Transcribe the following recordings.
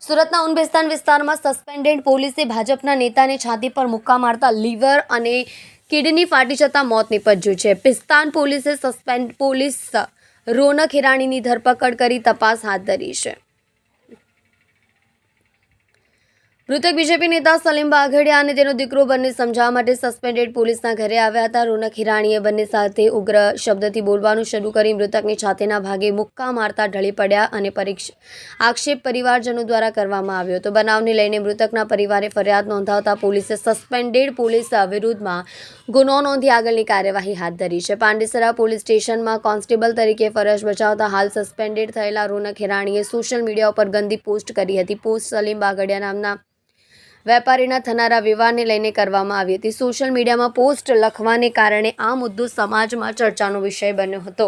સુરતના ઉનભેસ્તાન વિસ્તારમાં સસ્પેન્ડેડ પોલીસે ભાજપના નેતાને છાતી પર મુક્કા મારતા લીવર અને કિડની ફાટી જતા મોત નીપજ્યું છે. પિસ્તાન પોલીસે સસ્પેન્ડ પોલીસ રોનક હિરાણીની ધરપકડ કરી તપાસ હાથ ધરી છે. મૃતક બીજેપી નેતા સલીમ બાગડિયા અને તેનો દીકરો બંને સમજાવવા માટે સસ્પેન્ડેડ પોલીસના ઘરે આવ્યા હતા. રોનક હિરાણીએ બંને સાથે ઉગ્ર શબ્દથી બોલવાનું શરૂ કરી મૃતકની છાતીના ભાગે મુક્કા મારતા ઢળી પડ્યા અને આક્ષેપ પરિવારજનો દ્વારા કરવામાં આવ્યો હતો. બનાવને લઈને મૃતકના પરિવારે ફરિયાદ નોંધાવતા પોલીસે સસ્પેન્ડેડ પોલીસ વિરુદ્ધમાં ગુનો નોંધી આગળની કાર્યવાહી હાથ ધરી છે. પાંડેસરા પોલીસ સ્ટેશનમાં કોન્સ્ટેબલ તરીકે ફરજ બજાવતા હાલ સસ્પેન્ડેડ થયેલા રોનક હિરાણીએ સોશિયલ મીડિયા ઉપર ગંદી પોસ્ટ કરી હતી. પોસ્ટ સલીમ બાગડિયા નામના વેપારીના થનારા વિવાદને લઈને કરવામાં આવી હતી. સોશિયલ મીડિયામાં પોસ્ટ લખવાને કારણે આ મુદ્દો સમાજમાં ચર્ચાનો વિષય બન્યો હતો.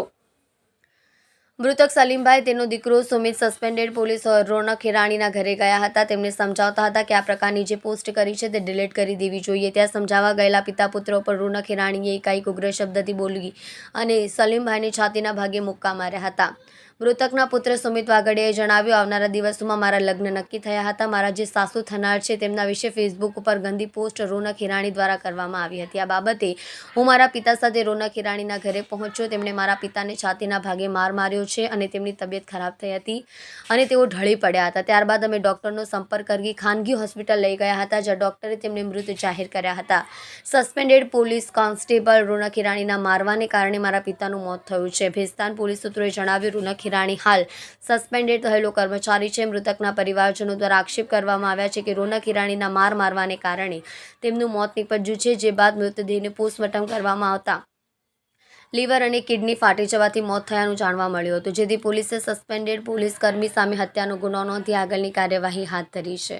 મૃતક સલીમભાઈ તેનો દીકરો સુમિત સસ્પેન્ડેડ પોલીસ રોનક હિરાણીના ઘરે ગયા હતા. તેમને સમજાવતા હતા કે આ પ્રકારની જે પોસ્ટ કરી છે તે ડિલીટ કરી દેવી જોઈએ. ત્યાં સમજાવવા ગયેલા પિતા પુત્ર ઉપર રોનક હિરાણીએ એકાએક ઉગ્ર શબ્દથી બોલી અને સલીમભાઈને છાતીના ભાગે મુક્કા માર્યા હતા. મૃતકના પુત્ર સુમિત વાગડિયાએ જણાવ્યું, આવનારા દિવસોમાં મારા લગ્ન નક્કી થયા હતા. મારા જે સાસુ થનાર છે તેમના વિશે ફેસબુક ઉપર ગંદી પોસ્ટ રોનક હિરાણી દ્વારા કરવામાં આવી હતી. આ બાબતે હું મારા પિતા સાથે રોનક હિરાણીના ઘરે પહોંચ્યો. તેમણે મારા પિતાને છાતીના ભાગે માર માર્યો છે અને તેમની તબિયત ખરાબ થઈ હતી અને તેઓ ઢળી પડ્યા હતા. ત્યારબાદ અમે ડૉક્ટરનો સંપર્ક કરી ખાનગી હોસ્પિટલ લઈ ગયા હતા, જ્યાં ડૉક્ટરે તેમને મૃત જાહેર કર્યા હતા. સસ્પેન્ડેડ પોલીસ કોન્સ્ટેબલ રોનક હિરાણીના મારવાને કારણે મારા પિતાનું મોત થયું છે. ભેસ્તાન પોલીસ સૂત્રોએ જણાવ્યું, રોનક હિરાણી હાલ સસ્પેન્ડેડ થયેલો કર્મચારી છે. મૃતકના પરિવારજનો દ્વારા આક્ષેપ કરવામાં આવ્યા છે કે રોનક હિરાણીના મારવાને કારણે તેમનું મોત નીપજ્યું છે. જે બાદ મૃતદેહને પોસ્ટમોર્ટમ કરવામાં આવતા લીવર અને કિડની ફાટી જવાથી મોત થયાનું જાણવા મળ્યું હતું, જેથી પોલીસે સસ્પેન્ડેડ પોલીસ કર્મી સામે હત્યાનો ગુનો નોંધી આગળની કાર્યવાહી હાથ ધરી છે.